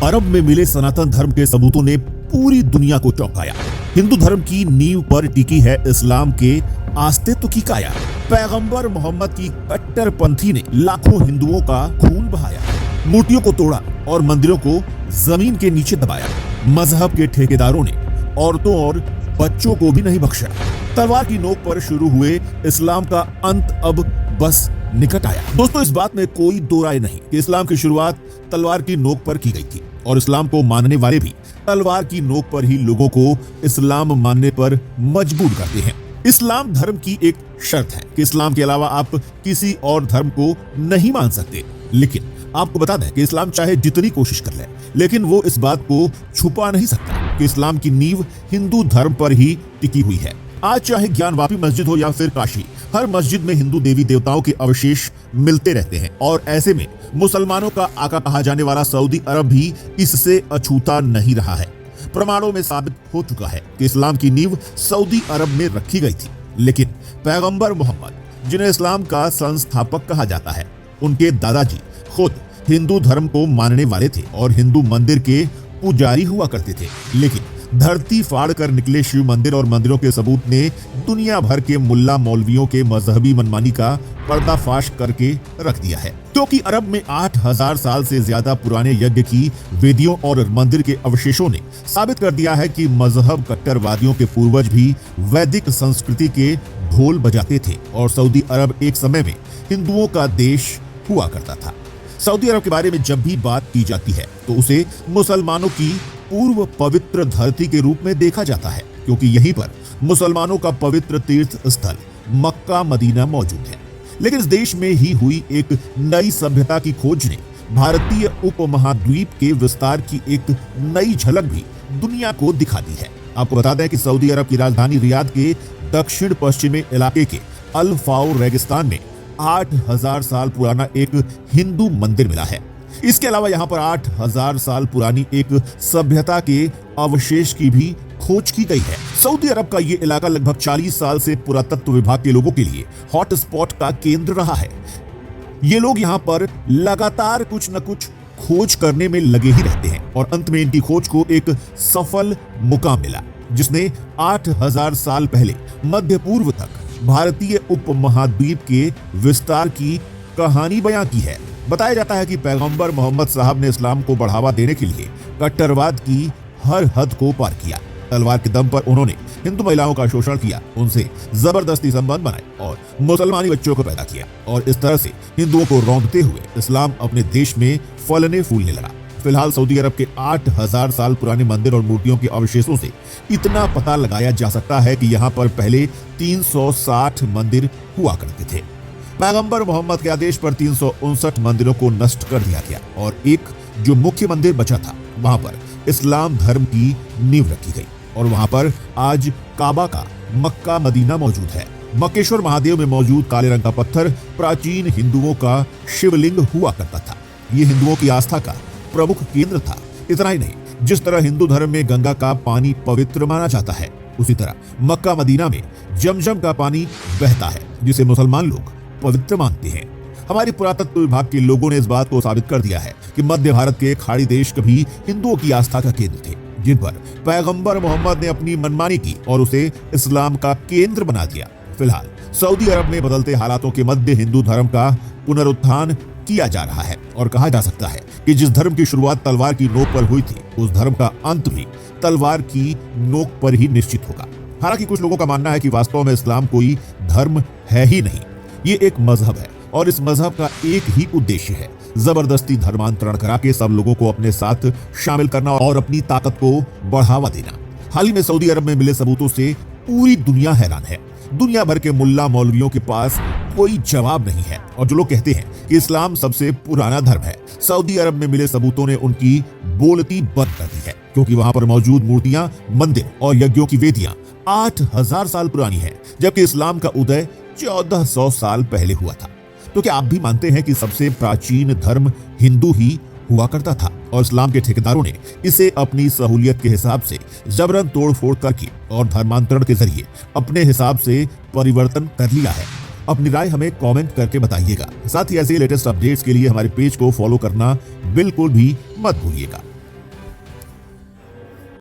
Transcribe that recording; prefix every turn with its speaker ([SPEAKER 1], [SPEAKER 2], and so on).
[SPEAKER 1] अरब में मिले सनातन धर्म के सबूतों ने पूरी दुनिया को चौंकाया। हिंदू धर्म की नींव पर टिकी है इस्लाम के अस्तित्व की काया। पैगंबर मोहम्मद की कट्टरपंथी ने लाखों हिंदुओं का खून बहाया, मूर्तियों को तोड़ा और मंदिरों को जमीन के नीचे दबाया। मजहब के ठेकेदारों ने औरतों और बच्चों को भी नहीं बख्शा। तलवार की नोक पर शुरू हुए इस्लाम का अंत अब बस निकट आया। दोस्तों, इस बात में कोई दो राय नहीं कि इस्लाम की शुरुआत तलवार की नोक पर की गई थी और इस्लाम को मानने वाले भी तलवार की नोक पर ही लोगों को इस्लाम मानने पर मजबूर करते हैं। इस्लाम धर्म की एक शर्त है कि इस्लाम के अलावा आप किसी और धर्म को नहीं मान सकते। लेकिन आपको बता दें कि इस्लाम चाहे जितनी कोशिश कर ले, लेकिन वो इस बात को छुपा नहीं सकता कि इस्लाम की नींव हिंदू धर्म पर ही टिकी हुई है। आज चाहे ज्ञानवापी मस्जिद हो या फिर काशी, हर मस्जिद में हिंदू देवी देवताओं के अवशेष मिलते रहते हैं और ऐसे में मुसलमानों का आका कहा जाने वाला सऊदी अरब भी इससे अछूता नहीं रहा है। प्रमाणों में साबित हो चुका है कि इस्लाम की नींव सऊदी अरब में रखी गई थी। लेकिन पैगंबर मोहम्मद, जिन्हें इस्लाम का संस्थापक कहा जाता है, उनके दादाजी खुद हिंदू धर्म को मानने वाले थे और हिंदू मंदिर के पुजारी हुआ करते थे। लेकिन धरती फाड़ कर निकले शिव मंदिर और मंदिरों के सबूत ने दुनिया भर के मुल्ला मौलवियों के मजहबी मनमानी का पर्दाफाश करके रख दिया है। क्योंकि अरब में 8000 साल से ज्यादा पुराने यज्ञ की वेदियों और मंदिर के अवशेषों ने साबित कर दिया है कि मजहब कट्टरवादियों के पूर्वज भी वैदिक संस्कृति के ढोल बजाते थे और सऊदी अरब एक समय में हिंदुओं का देश हुआ करता था। सऊदी अरब के बारे में जब भी बात की जाती है तो उसे मुसलमानों की पूर्व पवित्र धरती के रूप में देखा जाता है, क्योंकि यहीं पर मुसलमानों का पवित्र तीर्थ स्थल मक्का मदीना मौजूद है। लेकिन इस देश में ही हुई एक नई सभ्यता की खोज ने भारतीय उपमहाद्वीप के विस्तार की एक नई झलक भी दुनिया को दिखा दी है। आपको बता दें कि सऊदी अरब की राजधानी रियाद के दक्षिण पश्चिमी इलाके के अल फाउ रेगिस्तान में 8000 साल पुराना एक हिंदू मंदिर मिला है। इसके अलावा यहाँ पर 8000 साल पुरानी एक सभ्यता के अवशेष की भी खोज की गई है। सऊदी अरब का ये इलाका लगभग 40 साल से पुरातत्व विभाग के लोगों के लिए हॉट स्पॉट का केंद्र रहा है। ये लोग यहाँ पर लगातार कुछ न कुछ खोज करने में लगे ही रहते हैं और अंत में इनकी खोज को एक सफल मुकाम मिला, जिसने 8000 साल पहले मध्य पूर्व तक भारतीय उपमहाद्वीप के विस्तार की कहानी बयां की है। बताया जाता है कि पैगंबर मोहम्मद साहब ने इस्लाम को बढ़ावा देने के लिए कट्टरवाद की हर हद को पार किया। तलवार के दम पर उन्होंने हिंदू महिलाओं का शोषण किया, उनसे जबरदस्ती संबंध बनाए और मुसलमानी बच्चों को पैदा किया और इस तरह से हिंदुओं को रौंदते हुए इस्लाम अपने देश में फलने फूलने लगा। फिलहाल सऊदी अरब के 8000 साल पुराने मंदिर और मूर्तियों के अवशेषों से इतना पता लगाया जा सकता है कि यहाँ पर पहले 360 मंदिर हुआ करते थे। पैगंबर मोहम्मद के आदेश पर 359 मंदिरों को नष्ट कर दिया गया और एक जो मुख्य मंदिर बचा था वहां पर इस्लाम धर्म की नींव रखी गई और वहां पर आज काबा का मक्का मदीना मौजूद है। मक्केश्वर महादेव में मौजूद काले रंग का पत्थर प्राचीन हिंदुओं का शिवलिंग हुआ करता था। ये हिंदुओं की आस्था का प्रमुख केंद्र था। इतना ही नहीं, जिस तरह हिंदू धर्म में गंगा का पानी पवित्र माना जाता है, उसी तरह मक्का मदीना में जमजम का पानी बहता है, जिसे मुसलमान लोग पवित्र मानते हैं। हमारे पुरातत्व विभाग के लोगों ने इस बात को साबित कर दिया है कि मध्य भारत के खाड़ी देश कभी हिंदुओं की आस्था का केंद्र थे, जिन पर पैगंबर मोहम्मद ने अपनी मनमानी की और उसे इस्लाम का केंद्र बना दिया। फिलहाल सऊदी अरब में बदलते हालातों के मध्य हिंदू धर्म का पुनरुत्थान किया जा रहा है और कहा जा सकता है कि जिस धर्म की शुरुआत तलवार की नोक पर हुई थी, उस धर्म का अंत भी तलवार की नोक पर ही निश्चित होगा। हालांकि कुछ लोगों का मानना है कि वास्तव में इस्लाम कोई धर्म है ही नहीं, ये एक मजहब है और इस मजहब का एक ही उद्देश्य है, जबरदस्ती धर्मांतरण करा के सब लोगों को अपने साथ शामिल करना और अपनी ताकत को बढ़ावा देना। हाल ही में सऊदी अरब में मिले सबूतों से पूरी दुनिया हैरान है। दुनिया भर के मुल्ला मौलवियों के पास कोई जवाब नहीं है और जो लोग कहते हैं कि इस्लाम सबसे पुराना धर्म है, सऊदी अरब में मिले सबूतों ने उनकी बोलती बंद कर दी है, क्योंकि वहां पर मौजूद मूर्तियां, मंदिर और यज्ञों की वेदियां 8000 साल पुरानी है, जबकि इस्लाम का उदय 1400 साल पहले हुआ था। तो क्या आप भी मानते हैं कि सबसे प्राचीन धर्म हिंदू ही हुआ करता था और इस्लाम के ठेकेदारों ने इसे अपनी सहूलियत के हिसाब से जबरन तोड़फोड़ करके और धर्मांतरण के जरिए अपने हिसाब से परिवर्तन कर लिया है? अपनी राय हमें कमेंट करके बताइएगा। साथ ही ऐसे लेटेस्ट अपडेट्स के लिए हमारे पेज को फॉलो करना बिल्कुल भी मत भूलिएगा।